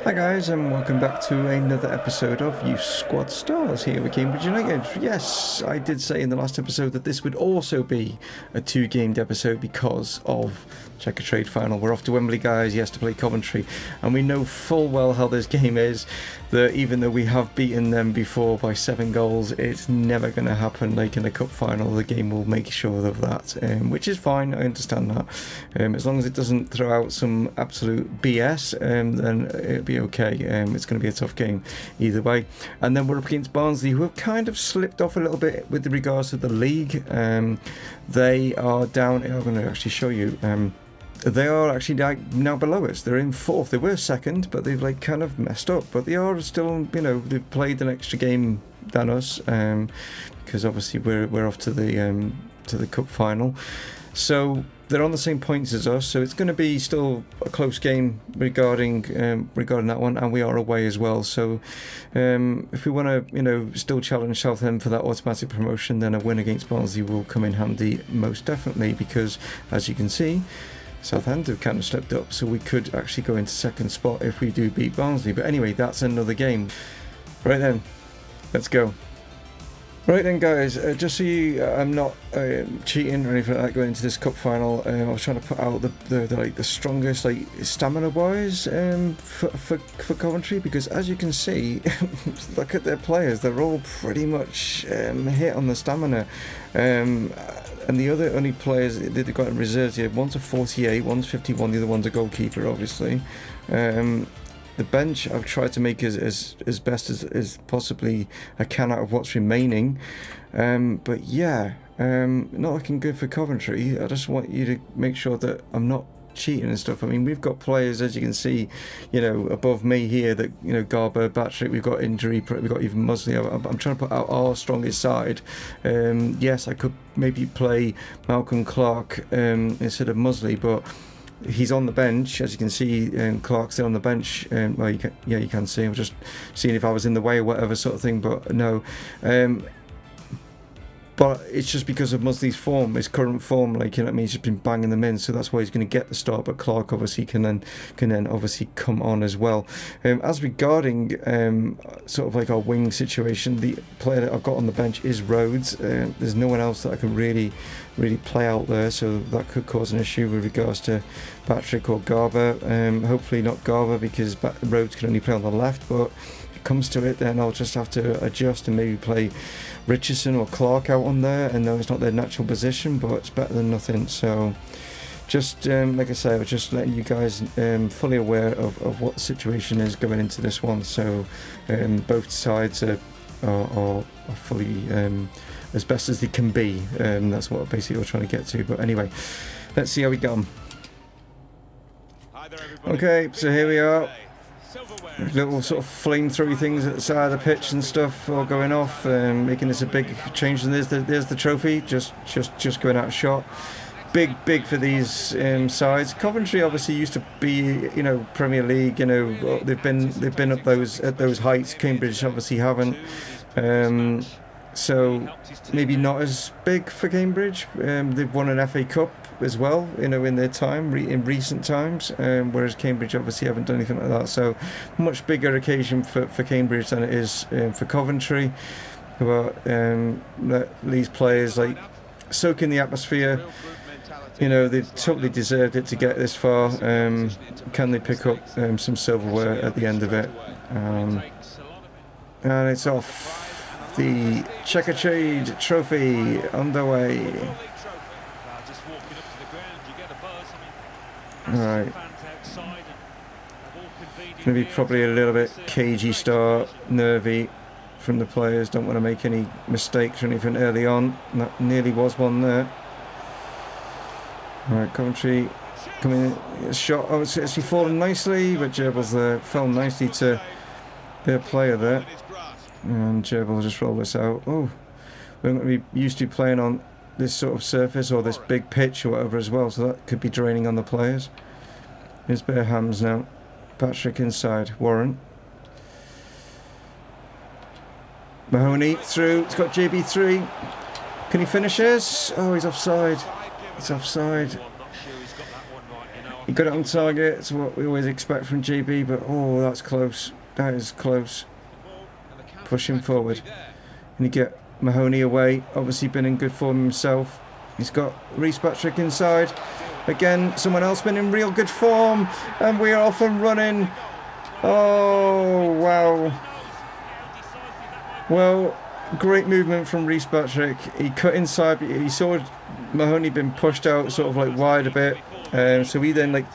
Hi guys, and welcome back to another episode of Youth Squad Stars here with Cambridge United. Yes, I did say in the last episode that this would also be a two-gamed episode because of Checkatrade Final. We're off to Wembley, guys, yes, to play Coventry, and we know full well how this game is, that even though we have beaten them before by 7 goals, it's never going to happen like in a cup final. The game will make sure of that, which is fine, I understand that. As long as it doesn't throw out some absolute BS, then it'll be okay. It's going to be a tough game either way. And then we're up against Barnsley, who have kind of slipped off a little bit with regards to the league. They are down, I'm going to actually show you, they are actually now below us. They're in 4th. They were 2nd, but they've like kind of messed up. But they are still, you know, they've played an extra game than us, because obviously we're off to the cup final. So they're on the same points as us. So it's going to be still a close game regarding that one, and we are away as well. So if we want to, you know, still challenge Southend for that automatic promotion, then a win against Barnsley will come in handy most definitely, because as you can see, Southend have kind of slipped up, so we could actually go into 2nd spot if we do beat Barnsley. But anyway, that's another game. Right then, let's go. Right then, guys, just so I'm not cheating or anything like that going into this cup final. I was trying to put out the strongest stamina wise for Coventry, because as you can see, look at their players, they're all pretty much hit on the stamina. And the only players that they've got in reserves here, one's a 48, one's 51, the other one's a goalkeeper, obviously. The bench I've tried to make as best as possibly I can out of what's remaining. But yeah, not looking good for Coventry. I just want you to make sure that I'm not cheating and stuff. I mean, we've got players, as you can see, you know, above me here, that, you know, Garber, Batrick, we've got injury, we've got even Musley. I'm trying to put out our strongest side. Yes, I could maybe play Malcolm Clark instead of Musley, but he's on the bench, as you can see. Clark's still on the bench. Well, you can see. I'm just seeing if I was in the way or whatever sort of thing, but no. But it's just because of Musley's form, his current form, like, you know what I mean, he's just been banging them in, so that's why he's going to get the start. But Clark obviously can then obviously come on as well. As regarding sort of like our wing situation, the player that I've got on the bench is Rhodes. There's no one else that I can really play out there, so that could cause an issue with regards to Patrick or Garber. Hopefully not Garber, because Rhodes can only play on the left, but comes to it, then I'll just have to adjust and maybe play Richardson or Clark out on there. And no, it's not their natural position, but it's better than nothing. So just like I say, I was just letting you guys fully aware of what the situation is going into this one. So both sides are fully as best as they can be. That's what basically we're trying to get to. But anyway, let's see how we go on. Okay, so here we are. Little sort of flamethrower things at the side of the pitch and stuff all going off, making this a big change. And there's the trophy, just going out of shot. Big for these sides. Coventry obviously used to be, you know, Premier League. You know, they've been at those heights. Cambridge obviously haven't. So maybe not as big for Cambridge. They've won an FA Cup as well, you know, in their time, in recent times, whereas Cambridge obviously haven't done anything like that. So much bigger occasion for Cambridge than it is for Coventry. But these players like soak in the atmosphere. You know, they've totally deserved it to get this far. Can they pick up some silverware at the end of it? And it's off. The Checkatrade Trophy underway. Alright. It's going to be probably a little bit cagey start, nervy from the players. Don't want to make any mistakes or anything early on. That nearly was one there. Alright, Coventry coming in. Shot. Oh, it's actually fallen nicely, but Gerbil's fell nicely to their player there. And Gerbil will just roll this out. Oh, we're going to be used to playing on this sort of surface or this big pitch or whatever as well, so that could be draining on the players. Here's bare hands now. Patrick inside. Warren. Mahoney through. It's got JB3. Can he finish this? Oh, he's offside. He's offside. He got it on target. It's what we always expect from GB, but oh, that's close. That is close. Push him forward. And you get Mahoney away. Obviously been in good form himself. He's got Reece Patrick inside. Again, someone else been in real good form. And we are off and running. Oh, wow. Well, great movement from Reece Patrick. He cut inside, but he saw Mahoney been pushed out sort of like wide a bit. So he then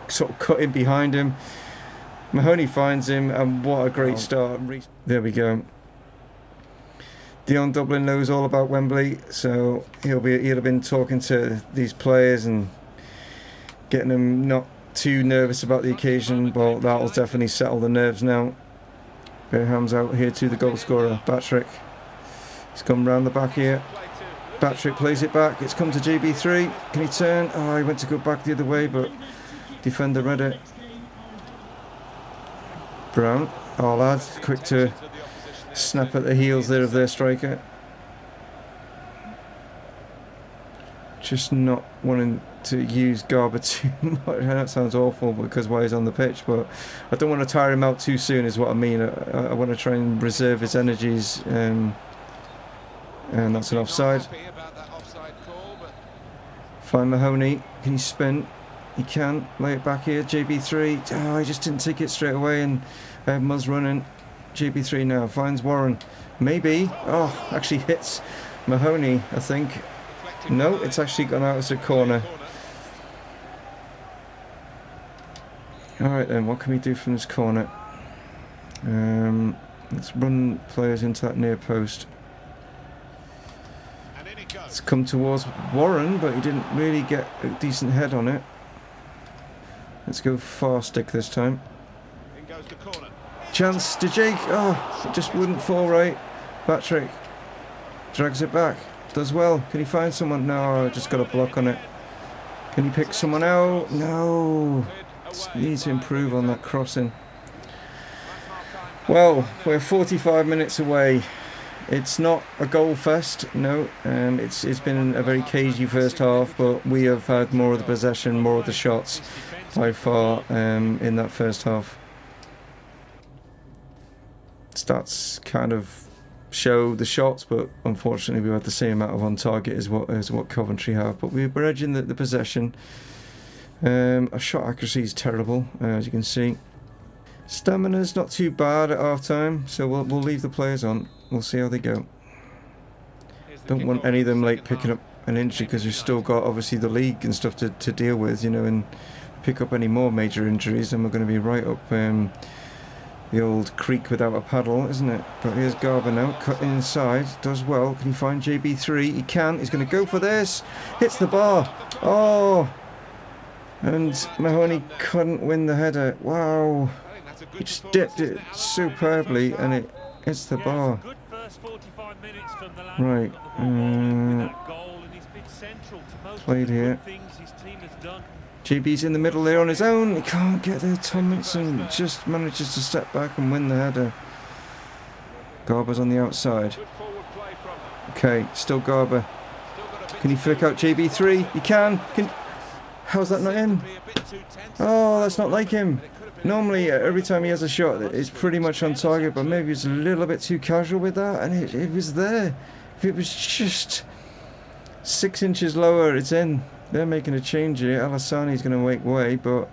sort of cut in behind him. Mahoney finds him, and what a great start. There we go. Dion Dublin knows all about Wembley, so he'll have been talking to these players and getting them not too nervous about the occasion. But that'll definitely settle the nerves now. Bearham's out here to the goal scorer, Patrick. He's come round the back here. Patrick plays it back. It's come to GB3. Can he turn? Oh, he went to go back the other way, but defender read it. Brown. Oh, lads, quick to snap at the heels there of their striker. Just not wanting to use Garber too much. That sounds awful because why he's on the pitch, but I don't want to tire him out too soon is what I mean. I want to try and reserve his energies. And that's an offside. Find Mahoney. Can he spin? He can. Lay it back here. JB3. Oh, he just didn't take it straight away. And Muzz running. JB3 now. Finds Warren. Maybe. Oh, actually hits Mahoney, I think. No, it's actually gone out as a corner. Alright then, what can we do from this corner? Let's run players into that near post. It's come towards Warren, but he didn't really get a decent head on it. Let's go far stick this time. Chance to Jake. Oh, it just wouldn't fall right. Patrick drags it back. Does well. Can he find someone? No, just got a block on it. Can he pick someone out? No. Needs to improve on that crossing. Well, we're 45 minutes away. It's not a goal fest, no. It's been a very cagey first half, but we have had more of the possession, more of the shots by far in that first half. Stats kind of show the shots, but unfortunately we had the same amount of on target as what Coventry have. But we're edging the possession. Our shot accuracy is terrible, as you can see. Stamina's not too bad at half time, so we'll leave the players on. We'll see how they go. Don't want any of them like picking up an injury because we've still got obviously the league and stuff to deal with, you know, and pick up any more major injuries and we're going to be right up the old creek without a paddle, isn't it? But here's Garber now, cutting inside, does well. Can he find JB3? He can. He's going to go for this. Hits the bar. Oh! And Mahoney couldn't win the header. Wow! He just dipped it superbly and it hits the bar. Right. Played here. GB's in the middle there on his own. He can't get there. Tomlinson just manages to step back and win the header. Garber's on the outside. Okay, still Garber. Can he flick out JB3? He can. How's that not in? Oh, that's not like him. Normally, every time he has a shot, it's pretty much on target, but maybe he's a little bit too casual with that, and it was there. If it was just 6 inches lower, it's in. They're making a change here. Alassani's going to make way, but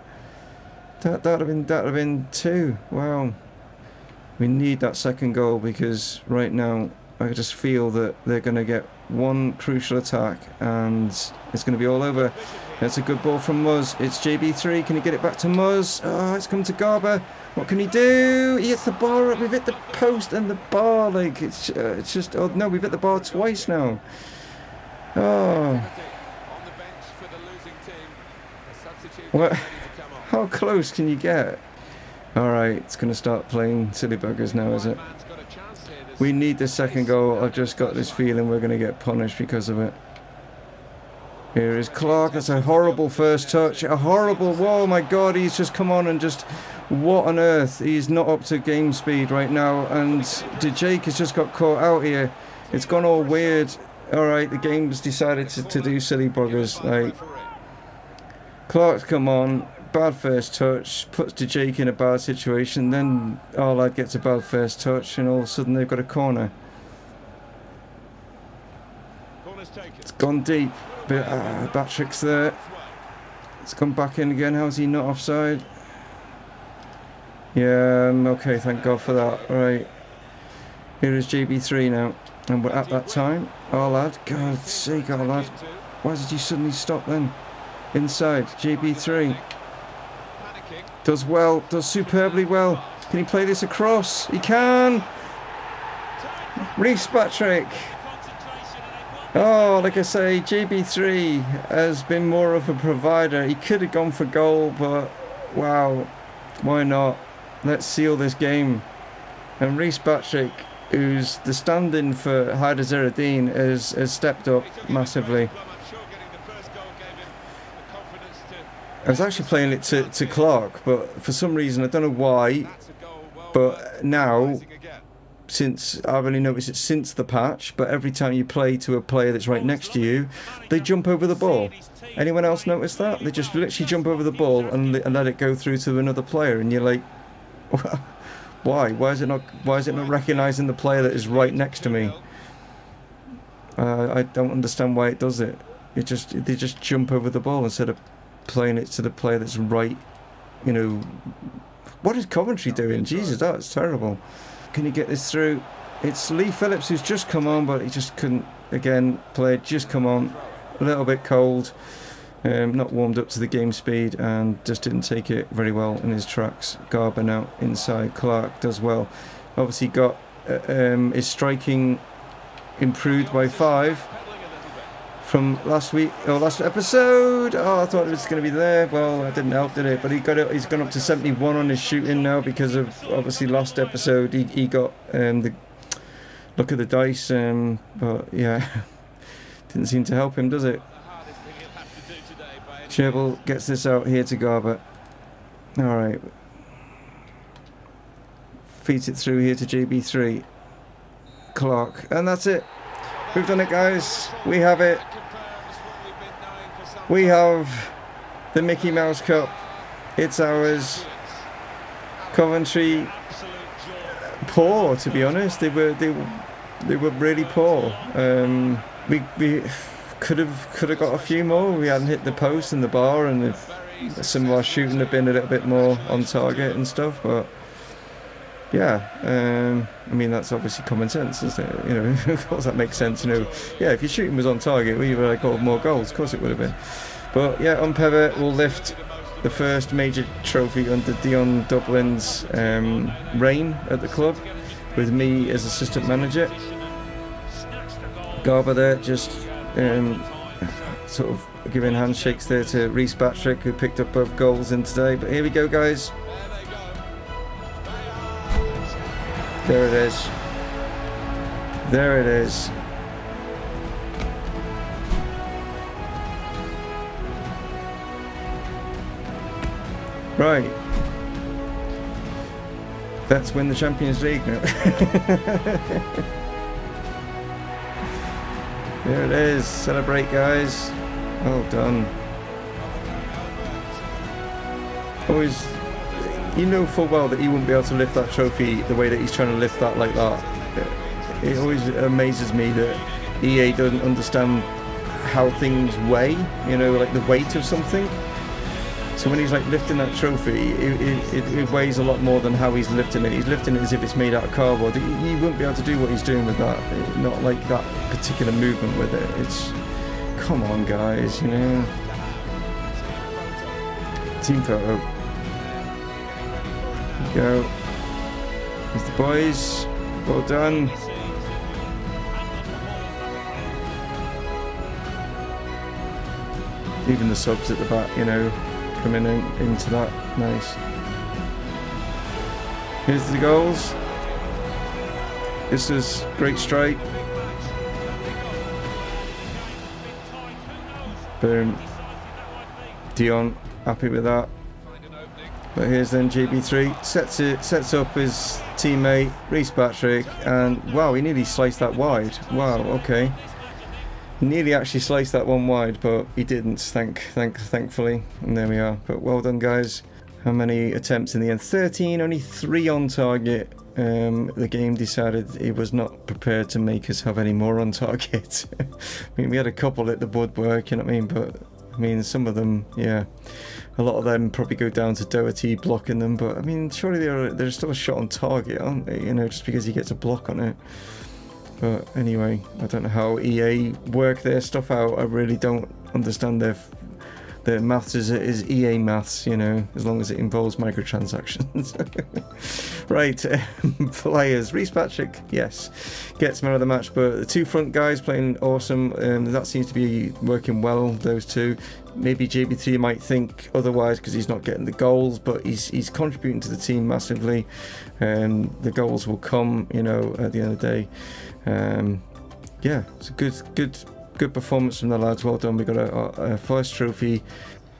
that'd have been 2. Wow. We need that second goal because right now I just feel that they're going to get one crucial attack and it's going to be all over. That's a good ball from Muzz. It's JB3. Can he get it back to Muzz? Oh, it's come to Garber. What can he do? He hits the bar up. We've hit the post and the bar. Like it's just. Oh no, we've hit the bar twice now. Oh. What? How close can you get? All right, it's going to start playing silly buggers now, is it? We need the second goal. I've just got this feeling we're going to get punished because of it. Here is Clark. That's a horrible first touch. A horrible... Whoa, my God. He's just come on and just... What on earth? He's not up to game speed right now. And Jake has just got caught out here. It's gone all weird. All right, the game's decided to do silly buggers. Like, Clark's come on. Bad first touch. Puts De Jake in a bad situation. Then our lad gets a bad first touch, and all of a sudden they've got a corner. It's gone deep. But Patrick's there. It's gone back in again. How's he not offside? Yeah, okay, thank God for that. Right. Here is JB3 now. And we're at that time. Our lad. God's sake, our lad. Why did you suddenly stop then? Inside. JB3. Does well. Does superbly well. Can he play this across? He can! Reece Patrick. Oh, like I say, JB3 has been more of a provider. He could have gone for goal, but wow, why not? Let's seal this game. And Reece Patrick, who's the stand-in for Haider Zeradine, has stepped up massively. I was actually playing it to Clark, but for some reason, I don't know why, but now, since I've only noticed it since the patch, but every time you play to a player that's right next to you, they jump over the ball. Anyone else notice that? They just literally jump over the ball and let it go through to another player, and you're like, why? Why is it not recognizing the player that is right next to me? I don't understand why it does it. They just jump over the ball instead of playing it to the player that's right. You know, what is Coventry doing? Jesus, that's terrible. Can he get this through? It's Lee Phillips who's just come on, but he just couldn't, again, play just come on. A little bit cold, not warmed up to the game speed, and just didn't take it very well in his tracks. Garber now inside. Clark does well. Obviously got his striking improved by 5 from last week, or last episode. Oh, I thought it was going to be there. Well, that didn't help, did it? But he's gone up to 71 on his shooting now because of, obviously, last episode he got the look at the dice, but yeah, didn't seem to help him, does it? Cherble gets this out here to Garber. Alright. Feeds it through here to JB3. Clark. And that's it. We've done it, guys. We have it. We have the Mickey Mouse Cup. It's ours. Coventry, poor, to be honest. They were really poor. We could have got a few more. We hadn't hit the post and the bar, and if some of our shooting had been a little bit more on target and stuff. But yeah, I mean, that's obviously common sense, isn't it? You know, of course that makes sense. You know, yeah, if your shooting was on target, we would have got more goals. Of course it would have been. But yeah, Unpeva will lift the first major trophy under Dion Dublin's reign at the club, with me as assistant manager. Garber there just sort of giving handshakes there to Reece Patrick, who picked up both goals in today. But here we go, guys. There it is. There it is. Right. Let's win the Champions League now. There it is. Celebrate, guys. Well done. Always, you know full well that he wouldn't be able to lift that trophy the way that he's trying to lift that like that. It always amazes me that EA doesn't understand how things weigh, you know, like the weight of something. So when he's like lifting that trophy, it weighs a lot more than how he's lifting it. He's lifting it as if it's made out of cardboard. He wouldn't be able to do what he's doing with that. Not like that particular movement with it. It's, come on, guys, you know. Team photo. There we go. There's the boys. Well done. Even the subs at the back, you know, coming into that. Nice. Here's the goals. This is great strike. Boom. Dion, happy with that. But here's then JB3, sets up his teammate Reece Patrick, and wow, he nearly sliced that wide. Wow, okay. Nearly actually sliced that one wide, but he didn't, thankfully. And there we are. But well done, guys. How many attempts in the end? 13, only 3 on target. The game decided it was not prepared to make us have any more on target. I mean, we had a couple at the woodwork, you know what I mean? But, I mean, some of them, yeah. A lot of them probably go down to Doherty blocking them. But, I mean, surely they're still a shot on target, aren't they? You know, just because he gets a block on it. But anyway, I don't know how EA work their stuff out. I really don't understand their maths is EA maths, you know, as long as it involves microtransactions. Right, players. Reece Patrick, yes, gets man of the match, but the 2 front guys playing awesome. That seems to be working well, those 2. Maybe JB3 might think otherwise because he's not getting the goals, but he's contributing to the team massively. The goals will come, you know, at the end of the day. Yeah, it's a good performance from the lads. Well done. We got a first trophy.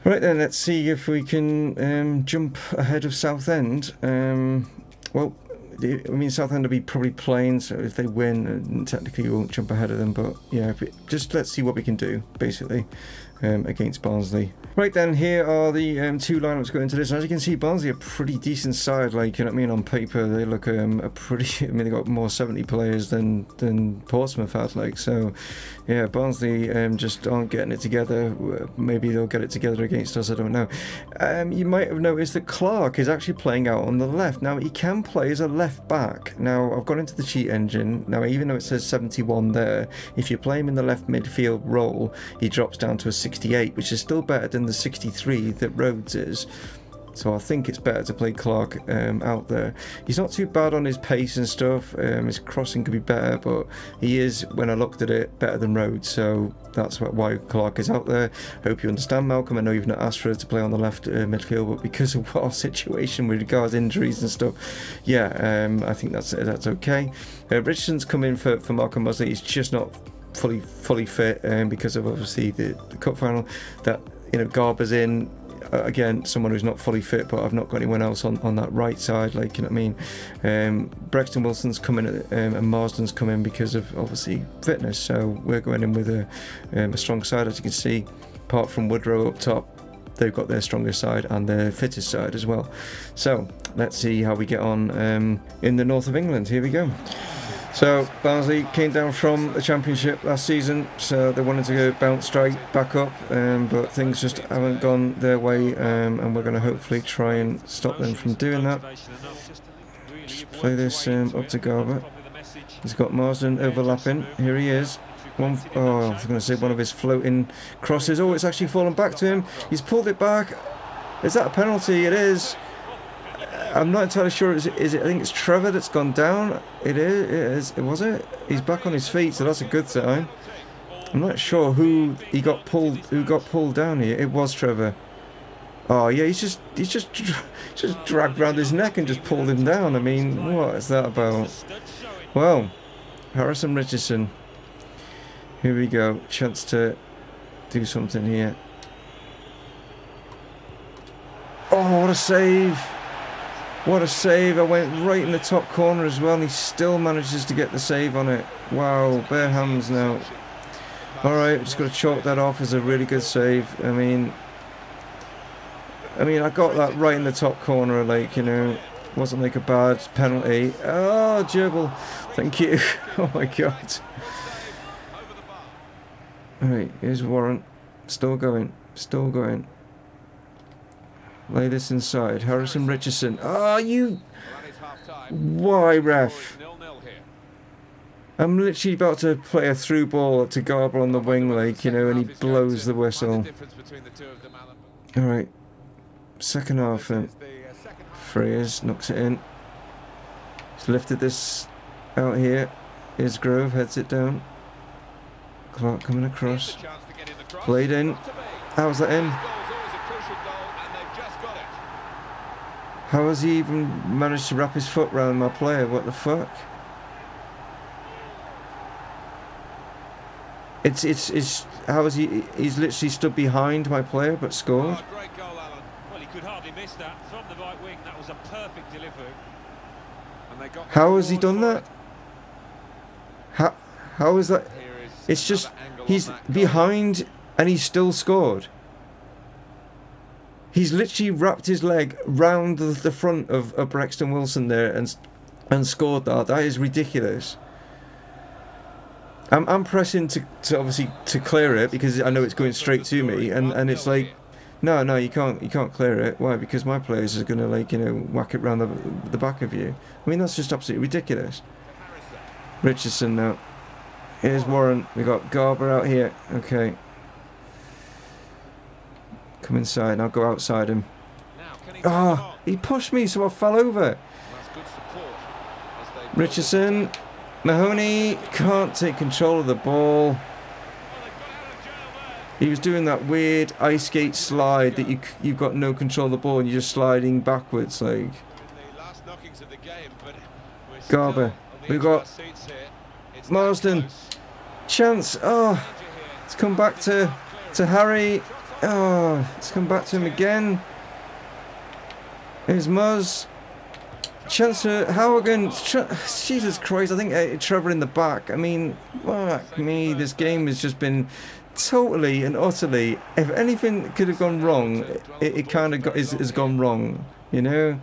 Right then, let's see if we can jump ahead of Southend. Well, I mean, Southend will be probably playing, so if they win, technically we won't jump ahead of them. But yeah, just let's see what we can do, basically, against Barnsley. Right then, here are the 2 lineups going into this. And as you can see, Barnsley are a pretty decent side. Like, you know what I mean, on paper they look a pretty. I mean, they got more 70 players than Portsmouth had. Like, so yeah, Barnsley just aren't getting it together. Maybe they'll get it together against us. I don't know. You might have noticed that Clark is actually playing out on the left. Now he can play as a left back. Now I've gone into the cheat engine. Now even though it says 71 there, if you play him in the left midfield role, he drops down to a 68, which is still better than the 63 that Rhodes is. So I think it's better to play Clark out there. He's not too bad on his pace and stuff. His crossing could be better, but he is, when I looked at it, better than Rhodes. So that's why Clark is out there. Hope you understand, Malcolm. I know you've not asked for it to play on the left midfield, but because of our situation with regards injuries and stuff, yeah, I think that's okay. Richardson's come in for Malcolm Mosley. He's just not fully fit because of obviously the cup final. That, you know, Garber's in. Again, someone who's not fully fit, but I've not got anyone else on that right side, like, you know what I mean. Brexton Wilson's coming and Marsden's coming because of obviously fitness, so we're going in with a strong side, as you can see. Apart from Woodrow up top, they've got their strongest side and their fittest side as well. So let's see how we get on in the north of England. Here we go. So Barnsley came down from the Championship last season, so they wanted to go bounce straight back up, but things just haven't gone their way, and we're going to hopefully try and stop them from doing that. Just play this up to Garber. He's got Marsden overlapping. Here he is. I was going to say one of his floating crosses. Oh, it's actually fallen back to him. He's pulled it back. Is that a penalty? It is. I'm not entirely sure. Is it? I think it's Trevor that's gone down. It is. Was it? He's back on his feet, so that's a good sign. I'm not sure who got pulled down here. It was Trevor. Oh yeah, he's just dragged round his neck and just pulled him down. I mean, what is that about? Well, Harrison Richardson. Here we go. Chance to do something here. Oh, what a save! What a save. I went right in the top corner as well, and he still manages to get the save on it. Wow, bare hands now. Alright, just got to chalk that off as a really good save. I mean, I got that right in the top corner, like, you know, wasn't like a bad penalty. Oh, gerbil. Thank you. Oh my god. Alright, here's Warren. Still going. Still going. Lay this inside. Harrison Richardson. Oh, you... Why, ref? I'm literally about to play a through ball to Garber on the wing, like, you know, and he blows the whistle. Alright. Second half then. Frears knocks it in. He's lifted this out here. Here's Grove, heads it down. Clark coming across. Played in. How's that in? How has he even managed to wrap his foot around my player? What the fuck? It's how is he? He's literally stood behind my player but scored. Oh, great goal, Alan. Well, he could hardly miss that from the right wing. That was a perfect delivery. And they got how has he done that? How is that? It's just, he's behind and he's still scored. He's literally wrapped his leg round the front of Braxton Wilson there and scored that. That is ridiculous. I'm pressing to obviously to clear it because I know it's going straight to me, and it's like, no, you can't clear it. Why? Because my players are gonna, like, you know, whack it round the back of you. I mean, that's just absolutely ridiculous. Richardson now. Here's Warren. We got Garber out here. Okay. Come inside. I'll go outside him. Ah, he pushed me, so I fell over. Richardson. Mahoney can't take control of the ball. He was doing that weird ice skate slide that you've got no control of the ball and you're just sliding backwards, like. Garber. We've got Marsden. Chance. Oh, it's come back to Harry. Oh, it's come back to him again. Here's Muzz. Chance for Howigan. Jesus Christ, I think Trevor in the back. I mean, fuck me, this game has just been totally and utterly, if anything could have gone wrong, it kind of has gone wrong, you know.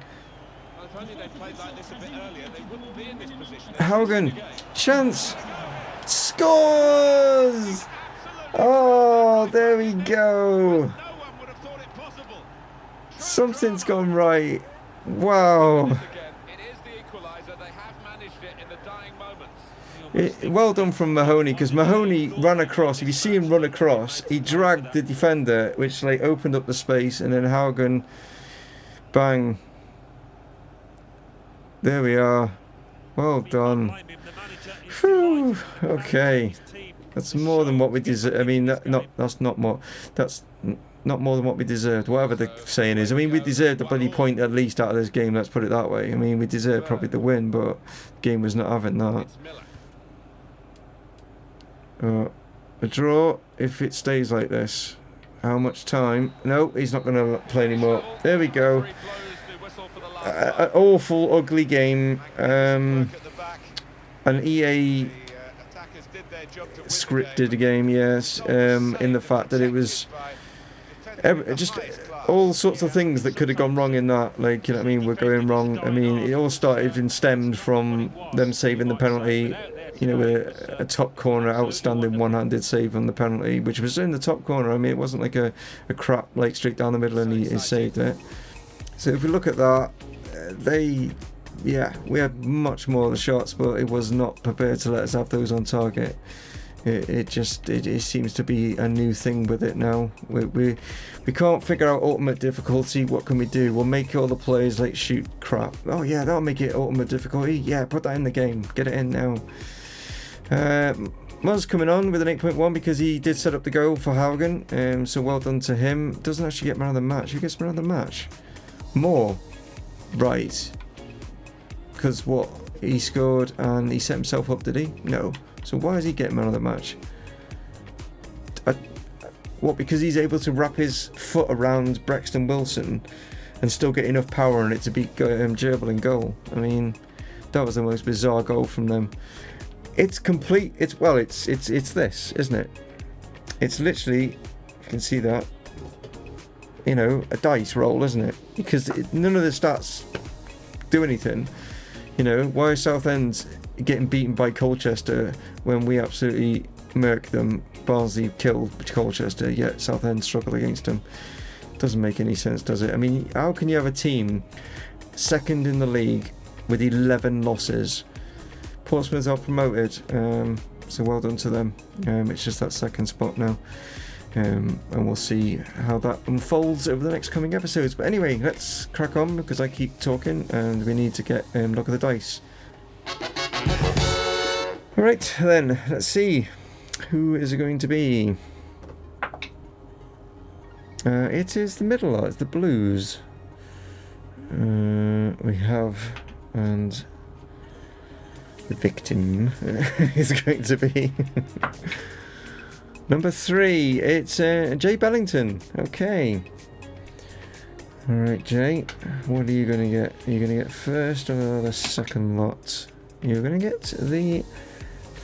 Howigan, chance, scores! Oh, there we go. Something's gone right. Wow. Well done from Mahoney, because Mahoney ran across. If you see him run across, he dragged the defender, which like opened up the space, and then Haugen, bang. There we are. Well done. Whew. Okay, that's more than what we deserve. I mean, that's not more. That's not more than what we deserved. Whatever the saying is. I mean, we deserved a bloody point at least out of this game. Let's put it that way. I mean, we deserved probably the win, but the game was not having that. A draw if it stays like this. How much time? No, he's not going to play anymore. There we go. An awful, ugly game. An EA scripted game, yes. In the fact that it was just all sorts of things that could have gone wrong in that. Like, you know what I mean? We're going wrong. I mean, it all started and stemmed from them saving the penalty. You know, with a top corner, outstanding one-handed save on the penalty, which was in the top corner. I mean, it wasn't like a crap, like, straight down the middle, and he saved it. So if we look at that, we had much more of the shots, but it was not prepared to let us have those on target. It seems to be a new thing with it now. We can't figure out ultimate difficulty. What can we do? We'll make all the players like shoot crap. Oh yeah, that'll make it ultimate difficulty. Yeah, put that in the game. Get it in now. Muzz coming on with an 8.1 because he did set up the goal for Haugen. So well done to him. Doesn't actually get man of the match. Who gets man of the match? Moore. Right. Because what? He scored and he set himself up, did he? No. So why is he getting man of the match? What? Because he's able to wrap his foot around Braxton Wilson and still get enough power on it to beat Gerbil in goal. I mean, that was the most bizarre goal from them. It's complete. It's this, isn't it? It's literally, you can see that, you know, a dice roll, isn't it? Because none of the stats do anything. You know, why is Southend getting beaten by Colchester when we absolutely murk them? Barnsley killed Colchester, yet Southend struggle against them. Doesn't make any sense, does it? I mean, how can you have a team second in the league with 11 losses? Portsmouth are promoted, so well done to them. It's just that second spot now, and we'll see how that unfolds over the next coming episodes. But anyway, let's crack on because I keep talking and we need to get look at the dice. Alright then, let's see. Who is it going to be? It is the middle, it's the Blues. We have, and the victim is going to be number 3. It's Jay Bellington. Okay. Alright, Jay. What are you going to get? Are you going to get first or the second lot? You're going to get the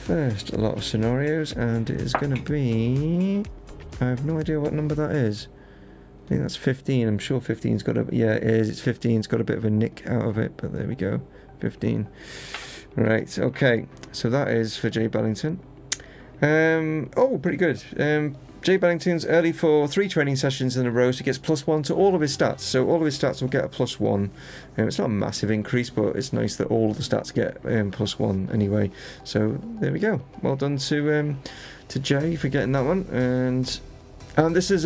first lot of scenarios, and it is going to be... I have no idea what number that is. I think that's 15. I'm sure 15's got a... Yeah, it is. It's 15. It's got a bit of a nick out of it, but there we go. 15. Right, okay. So that is for Jay Bellington. Oh, pretty good. Jay Bellington's early for 3 training sessions in a row, so he gets +1 to all of his stats. So all of his stats will get a +1. It's not a massive increase, but it's nice that all of the stats get +1 anyway. So there we go. Well done to Jay for getting that one. And this is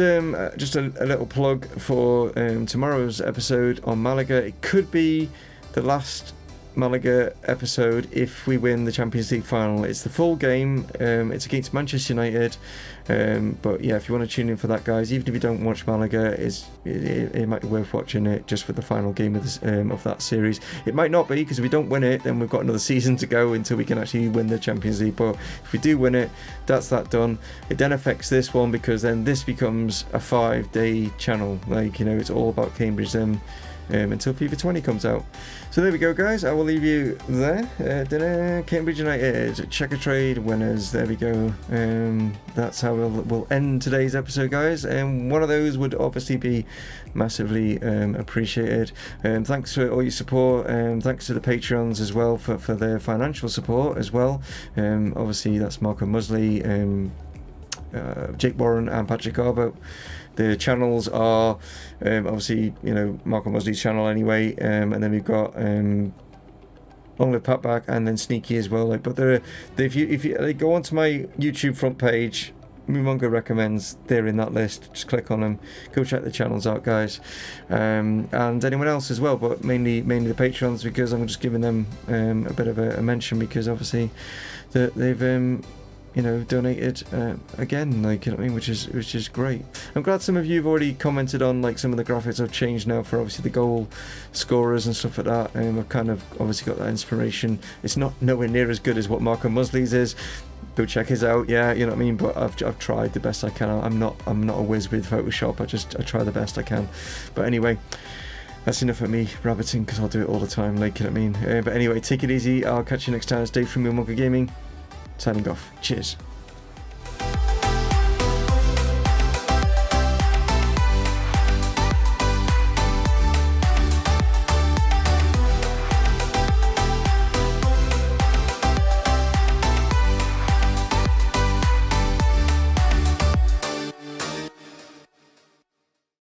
just a little plug for tomorrow's episode on Malaga. It could be the last Malaga episode if we win the Champions League final. It's the full game. It's against Manchester United, but yeah, if you want to tune in for that, guys, even if you don't watch Malaga, it might be worth watching it just for the final game of this of that series. It might not be, because if we don't win it, then we've got another season to go until we can actually win the Champions League. But if we do win it, that's that done. It then affects this one, because then this becomes a 5-day channel. Like, you know, it's all about Cambridge until FIFA 20 comes out. So there we go, guys. I will leave you there. Cambridge United Checkatrade winners. There we go. That's how we'll end today's episode, guys. One of those would obviously be massively appreciated. Thanks for all your support. Thanks to the Patreons as well for their financial support as well. Obviously, that's Marco Musley, Jake Warren and Patrick Arbo. The channels are obviously, you know, Marco Musley's channel anyway, and then we've got Long Live Patback and then Sneaky as well. Like, but if you go onto my YouTube front page, Mumongu recommends, they're in that list. Just click on them, go check the channels out, guys, and anyone else as well, but mainly the Patrons, because I'm just giving them a bit of a mention, because obviously they've you know, donated again, like, you know what I mean, which is great. I'm glad some of you have already commented on, like, some of the graphics I've changed now for obviously the goal scorers and stuff like that. I've kind of obviously got that inspiration. It's not nowhere near as good as what Marco Musley's is. Go check his out, yeah, you know what I mean. But I've tried the best I can. I'm not a whiz with Photoshop. I try the best I can. But anyway, that's enough of me rabbiting, because I'll do it all the time, like, you know what I mean. But anyway, take it easy. I'll catch you next time. It's Dave from Mumongu Gaming, signing off. Cheers.